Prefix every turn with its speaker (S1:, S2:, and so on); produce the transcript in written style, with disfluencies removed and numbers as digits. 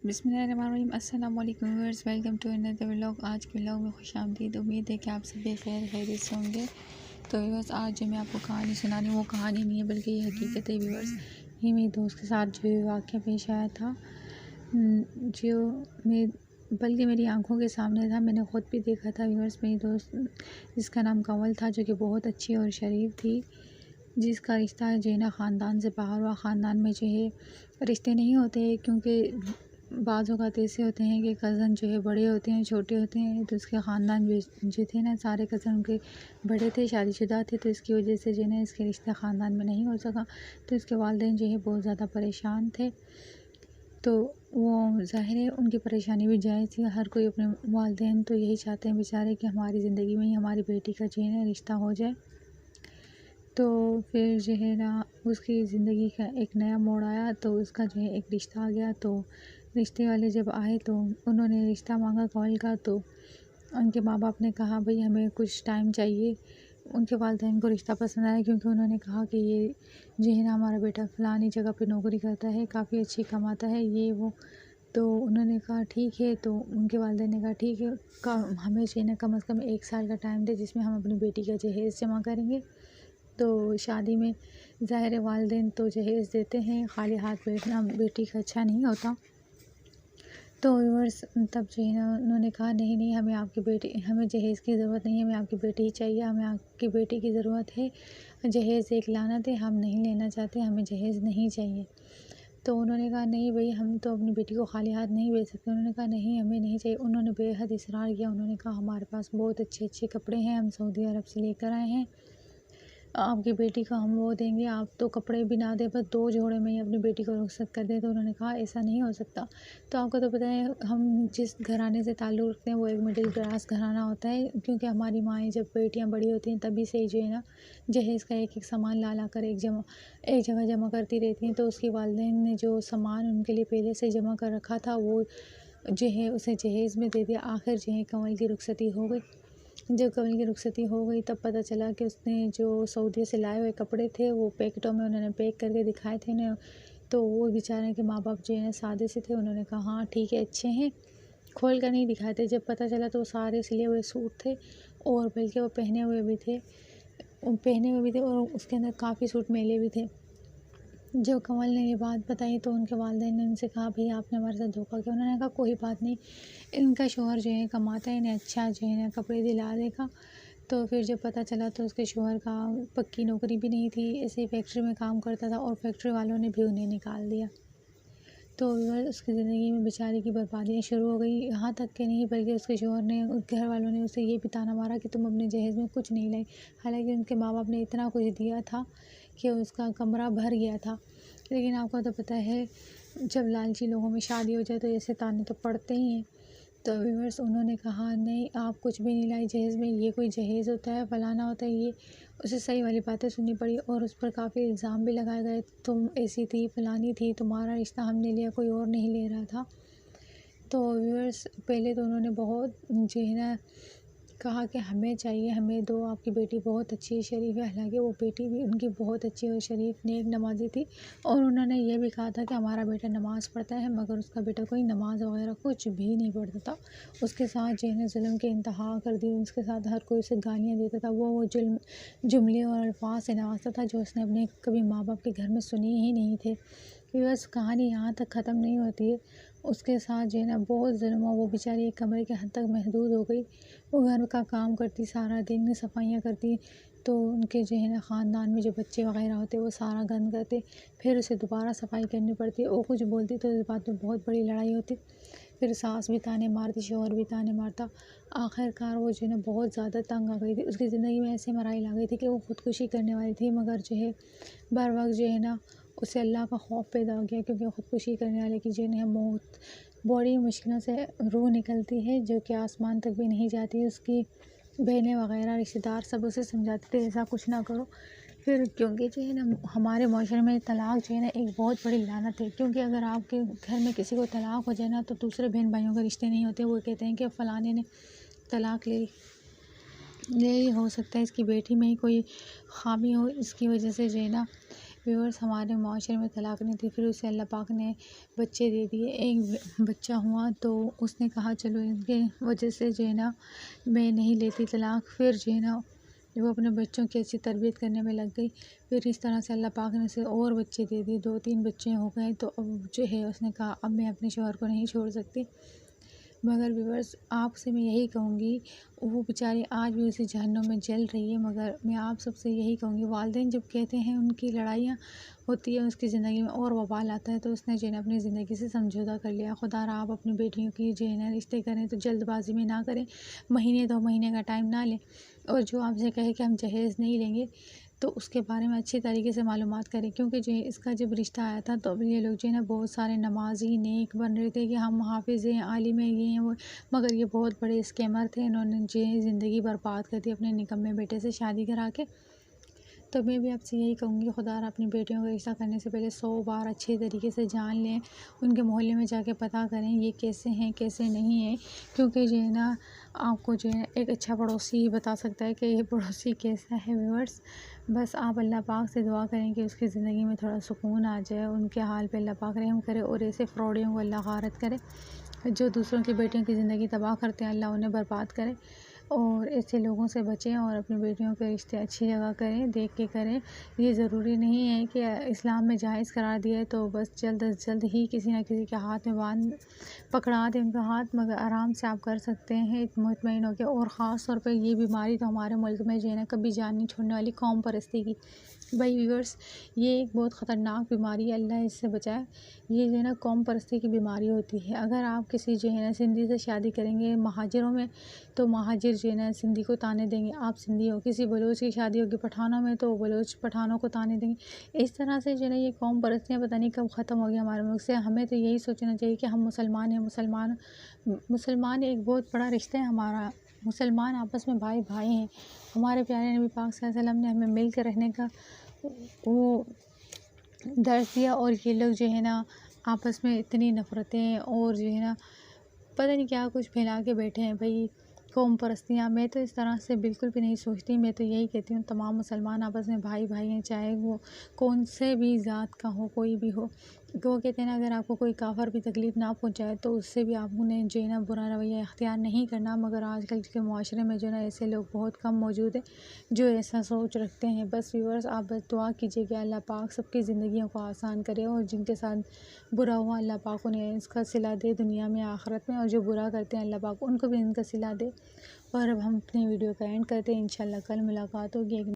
S1: बिस्मिल्लाहिर्रहमानिर्रहीम। अस्सलाम वालेकुम viewers, welcome to another vlog. आज के व्लॉग में खुशामदीद। उम्मीद है कि आप सभी खैरियत से होंगे। तो व्यूअर्स, आज जो मैं आपको कहानी सुना रही हूँ वो कहानी नहीं है बल्कि ये हकीकत है व्यूअर्स। ये मेरी दोस्त के साथ जो वाक़या पेश आया था, जो बल्कि मेरी आंखों के सामने था, मैंने ख़ुद भी देखा था व्यूअर्स। मेरी दोस्त जिसका नाम कंवल था, जो कि बहुत अच्छी और शरीफ थी, जिसका रिश्ता जो है ना ख़ानदान से बाहर हुआ। ख़ानदान में जो है रिश्ते नहीं होते, क्योंकि बाज़ औक़ात ऐसे होते हैं कि कज़न जो है बड़े होते हैं, छोटे होते हैं। तो उसके ख़ानदान जो थे ना, सारे कज़न उनके बड़े थे, शादीशुदा थे। तो इसकी वजह से जो है ना इसके रिश्ता ख़ानदान में नहीं हो सका। तो इसके वालिदैन जो है बहुत ज़्यादा परेशान थे। तो वो ज़ाहिर है उनकी परेशानी भी जायज़ थी। हर कोई अपने वालिदैन तो यही चाहते हैं बेचारे कि हमारी ज़िंदगी में ही हमारी बेटी का जो है ना रिश्ता हो जाए। तो फिर जो है ना उसकी ज़िंदगी का एक नया मोड़ आया। तो उसका जो है एक रिश्ता आ गया। तो रिश्ते वाले जब आए तो उन्होंने रिश्ता मांगा कंवल का। तो उनके माँ बाप ने कहा भाई हमें कुछ टाइम चाहिए। उनके वालिदैन को रिश्ता पसंद आया, क्योंकि उन्होंने कहा कि ये जो है ना हमारा बेटा फ़लानी जगह पे नौकरी करता है, काफ़ी अच्छी कमाता है, ये वो। तो उन्होंने कहा ठीक है। तो उनके वालिदैन ने कहा ठीक है, हमें जो है ना कम से कम 1 साल का टाइम दे, जिसमें हम अपनी बेटी का जहेज़ जमा करेंगे। तो शादी में ज़ाहिर है वालिदैन तो जहेज़ देते हैं, खाली हाथ बैठना बेटी का अच्छा नहीं होता। तो व्यूअर्स, तब जो है ना उन्होंने कहा नहीं नहीं, हमें जहेज़ की ज़रूरत नहीं है, हमें आपकी बेटी ही चाहिए, हमें आपकी बेटी की ज़रूरत है। जहेज़ एक लानत है, हम नहीं लेना चाहते, हमें जहेज़ नहीं चाहिए। तो उन्होंने कहा नहीं भाई, हम तो अपनी बेटी को खाली हाथ नहीं भेज सकते। उन्होंने कहा नहीं, हमें नहीं चाहिए। उन्होंने बेहद इसरार किया। उन्होंने कहा हमारे पास बहुत अच्छे अच्छे कपड़े हैं, हम सऊदी अरब से लेकर आए हैं, आपकी बेटी को हम वो देंगे। आप तो कपड़े भी ना दें, बस 2 जोड़े में ही अपनी बेटी को रुखसत कर दें। तो उन्होंने कहा ऐसा नहीं हो सकता। तो आपको तो पता है हम जिस घराने से ताल्लुक़ रखते हैं वो एक मिडिल क्लास घराना होता है, क्योंकि हमारी माएँ जब बेटियाँ बड़ी होती हैं तभी से जो है ना जहेज़ का एक एक सामान ला कर एक जगह जमा करती रहती हैं। तो उसके वालिदैन ने जो सामान उनके लिए पहले से जमा कर रखा था वो जो है उसे जहेज़ में दे दिया। आखिर जो है कंवल की रुखसती हो गई। जब कंवल की रुखसती हो गई तब पता चला कि उसने जो सऊदी से लाए हुए कपड़े थे वो पैकेटों में उन्होंने पैक करके दिखाए थे ना। तो वो बेचारे के माँ बाप जो है ना सादे से थे। उन्होंने कहा हाँ ठीक है, अच्छे हैं, खोल कर नहीं दिखाए थे। जब पता चला तो वो सारे सिले हुए सूट थे, और बल्कि वो पहने हुए भी थे और उसके अंदर काफ़ी सूट मैले भी थे। जब कंवल ने ये बात बताई तो उनके वालिदैन ने उनसे कहा भई आपने हमारे साथ धोखा किया। उन्होंने कहा कोई बात नहीं, इनका शौहर जो है कमाता है, इन्हें अच्छा जो है ना कपड़े दिला देगा। तो फिर जब पता चला तो उसके शौहर का पक्की नौकरी भी नहीं थी, ऐसे ही फैक्ट्री में काम करता था और फैक्ट्री वालों ने भी उन्हें निकाल दिया। तो उसकी ज़िंदगी में बेचारे की बर्बादियाँ शुरू हो गई। यहाँ तक कि नहीं बल्कि उसके शौहर ने, घर वालों ने उसे ये भी ताना मारा कि तुम अपने जहेज़ में कुछ नहीं लाई। हालांकि उनके माँ बाप ने इतना कुछ दिया था कि उसका कमरा भर गया था। लेकिन आपको तो पता है जब लालची लोगों में शादी हो जाए तो ऐसे ताने तो पड़ते ही हैं। तो व्यूअर्स, उन्होंने कहा नहीं आप कुछ भी नहीं लाई जहेज़ में, ये कोई जहेज़ होता है, फलाना होता है ये। उसे सही वाली बातें सुननी पड़ी और उस पर काफ़ी इल्ज़ाम भी लगाए गए, तुम ऐसी थी, फलानी थी, तुम्हारा रिश्ता हमने लिया, कोई और नहीं ले रहा था। तो व्यूअर्स, पहले तो उन्होंने बहुत जो है ना कहा कि हमें चाहिए, हमें दो, आपकी बेटी बहुत अच्छी शरीफ है। हालांकि वो बेटी भी उनकी बहुत अच्छी और शरीफ नेक नमाज़ी थी, और उन्होंने ये भी कहा था कि हमारा बेटा नमाज़ पढ़ता है, मगर उसका बेटा कोई नमाज़ वगैरह कुछ भी नहीं पढ़ता था। उसके साथ जो है ना जुल्म के इंतहा कर दी, उसके साथ हर कोई उसे गालियाँ देता था। वो जुमले और अल्फाज से नवाजता था जो उसने अपने कभी माँ बाप के घर में सुने ही नहीं थे। कि बस कहानी यहाँ तक ख़त्म नहीं होती है। उसके साथ जो है ना बहुत जुल्म हुआ। वो बेचारी एक कमरे के हद तक महदूद हो गई। वो घर का काम करती, सारा दिन सफाइयाँ करती। तो उनके जो है ना ख़ानदान में जो बच्चे वगैरह होते वो सारा गंद करते, फिर उसे दोबारा सफाई करनी पड़ती। वो कुछ बोलती तो इस बात में बहुत बड़ी लड़ाई होती। फिर सास भी ताने मारती, शौहर भी ताने मारता। आखिरकार वो जो है ना बहुत ज़्यादा तंग आ गई थी। उसकी ज़िंदगी में ऐसे मराइल आ गई थी कि वो ख़ुदकुशी करने वाली थी, मगर जो है बर वक्त जो है ना उसे अल्लाह का खौफ पैदा हो गया, क्योंकि ख़ुदकुशी करने वाले की जो है मौत बड़ी मुश्किलों से रूह निकलती है, जो कि आसमान तक भी नहीं जाती। उसकी बहनें वगैरह रिश्तेदार सब उसे समझाते थे ऐसा कुछ ना करो। फिर क्योंकि जो है ना हमारे माशरे में तलाक़ जो है ना एक बहुत बड़ी लानत है, क्योंकि अगर आपके घर में किसी को तलाक़ हो जाए ना तो दूसरे बहन भाइयों के रिश्ते नहीं होते। वो कहते हैं कि फ़लाने ने तलाक़ ले ली, हो सकता है इसकी बेटी में ही कोई ख़ामी हो, इसकी वजह से जो है ना व्यूअर्स हमारे माशरे में तलाक नहीं थी, फिर उसे अल्लाह पाक ने बच्चे दे दिए। एक बच्चा हुआ तो उसने कहा चलो इनके वजह से जो है ना मैं नहीं लेती तलाक। फिर जो है ना वो अपने बच्चों की अच्छी तरबियत करने में लग गई। फिर इस तरह से अल्लाह पाक ने उसे और बच्चे दे दिए, 2-3 बच्चे हो गए। तो अब जो है उसने कहा अब मैं अपने शौहर को नहीं छोड़ सकती। मगर व्यूअर्स आपसे मैं यही कहूँगी, वो बेचारी आज भी उसी जहन्नुम में जल रही है। मगर मैं आप सबसे यही कहूँगी, वालिदैन जब कहते हैं उनकी लड़ाइयाँ होती है उसकी ज़िंदगी में और वबाल आता है, तो उसने जो है ना अपनी ज़िंदगी से समझौता कर लिया। खुदा रहा आप अपनी बेटियों की जो है ना रिश्ते करें तो जल्दबाजी में ना करें, महीने 2 महीने का टाइम ना लें। और जो आपसे कहे कि हम जहेज़ नहीं लेंगे तो उसके बारे में अच्छी तरीके से मालूमात करें, क्योंकि जो है इसका जब रिश्ता आया था तो अब ये लोग जो है ना बहुत सारे नमाजी नेक बन रहे थे कि हम हाफिज़ हैं, आलिम हैं, ये हैं वो। मगर ये बहुत बड़े स्कैमर थे, इन्होंने जो है ज़िंदगी बर्बाद कर दी अपने निकम्मे बेटे से शादी करा के। तो मैं भी आपसे यही कहूँगी, खुदा अपनी बेटियों का रिश्ता करने से पहले 100 बार अच्छे तरीके से जान लें, उनके मोहल्ले में जाके पता करें ये कैसे हैं कैसे नहीं हैं। क्योंकि जो है ना आपको जो है एक अच्छा पड़ोसी ही बता सकता है कि ये पड़ोसी कैसा है। व्यूअर्स बस आप अल्लाह पाक से दुआ करें कि उसकी ज़िंदगी में थोड़ा सुकून आ जाए, उनके हाल पे अल्लाह पाक रहम करे और ऐसे फ्रॉडियों को अल्लाह गारत करे जो दूसरों की बेटियों की ज़िंदगी तबाह करते हैं, अल्लाह उन्हें बर्बाद करे। और ऐसे लोगों से बचें और अपनी बेटियों के रिश्ते अच्छी जगह करें, देख के करें। ये ज़रूरी नहीं है कि इस्लाम में जायज़ करार दिया है तो बस जल्द अज़ जल्द ही किसी न किसी के हाथ में बांध पकड़ा दें उनका हाथ, मगर आराम से आप कर सकते हैं मुतमईन होकर। और ख़ास तौर पे ये बीमारी तो हमारे मुल्क में जो है ना कभी जान नहीं छोड़ने वाली, कौम परस्ती की। भाई व्यूअर्स ये एक बहुत ख़तरनाक बीमारी है, अल्लाह इससे बचाए। ये जो है ना कौम परस्ती की बीमारी होती है। अगर आप किसी जो है ना सिंधी से शादी करेंगे महाजिरों में तो महाजिर जो है ना सिंधी को ताने देंगे, आप सिंधी हो। किसी बलोच की शादी होगी पठानों में तो बलोच पठानों को ताने देंगे। इस तरह से जो है ना ये कौम परस्तियाँ पता नहीं कब ख़त्म हो गई हमारे मुल्क से। हमें तो यही सोचना चाहिए कि हम मुसलमान हैं, मुसलमान एक बहुत बड़ा रिश्ता है हमारा। मुसलमान आपस में भाई भाई हैं। हमारे प्यारे नबी पाक सल्लल्लाहु अलैहि वसल्लम ने हमें मिल कर रहने का वो दर्स दिया, और ये लोग जो है ना आपस में इतनी नफ़रतें और जो है ना पता नहीं क्या कुछ फैला के बैठे हैं। भाई कौम परस्तियाँ, मैं तो इस तरह से बिल्कुल भी नहीं सोचती। मैं तो यही कहती हूँ तमाम मुसलमान आपस में भाई भाई हैं, चाहे वो कौन से भी ज़ात का हो, कोई भी हो। तो वो कहते हैं ना अगर आपको कोई काफ़र भी तकलीफ़ ना पहुँचाए तो उससे भी आप उन्हें जो है ना बुरा रवैया इख्तियार नहीं करना। मगर आजकल के माशरे में जो है ना ऐसे लोग बहुत कम मौजूद हैं जो ऐसा सोच रखते हैं। बस व्यूअर्स आप बस दुआ कीजिए कि अल्लाह पाक सबकी ज़िंदगियों को आसान करे, और जिनके साथ बुरा हुआ अल्लाह पाक उन्हें इसका सिला दे दुनिया में आखिरत में, और जो बुरा करते हैं अल्लाह पाक उनको भी इनका सिला दे। और अब हम अपनी वीडियो का एंड करते हैं। इंशाल्लाह कल मुलाकात होगी एक